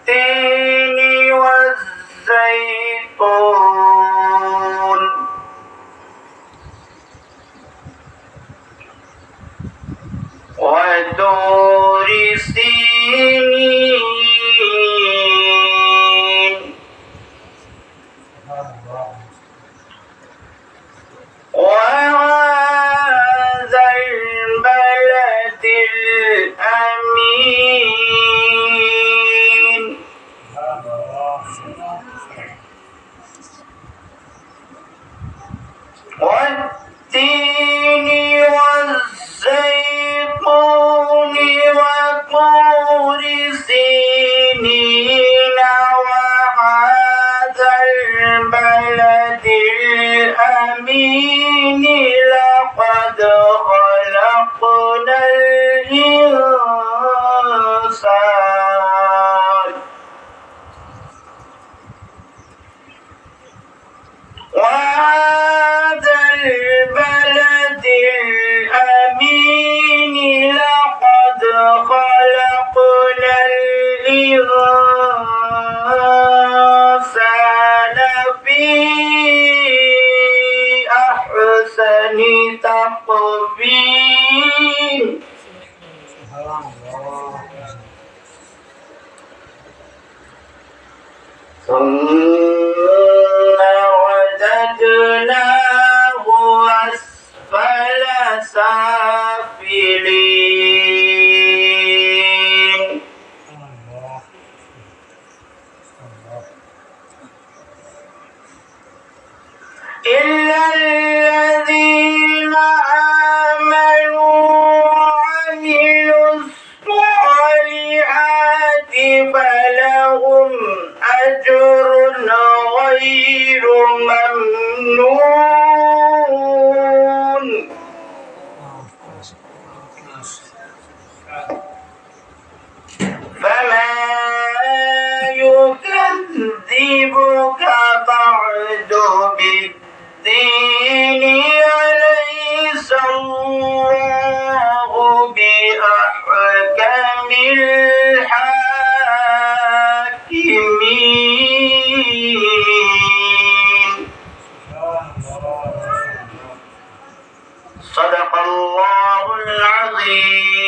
والتين والزيتون وطور سينين وهذا البلد الأمين والتين والزيتون وطور سينين وهذا البلد الأمين لقد خلقنا الإنسان وهذا البلد الأمين لقد خلقنا الإنسان في أحسن تقويم ثم رددناه أسفل سافلين إلا الذين آمنوا وعملوا الصالحات فلهم أجر غير ممنون فما يكذبك بعد بالدين أليس الله بأحكم الحاكمين صدق الله العظيم.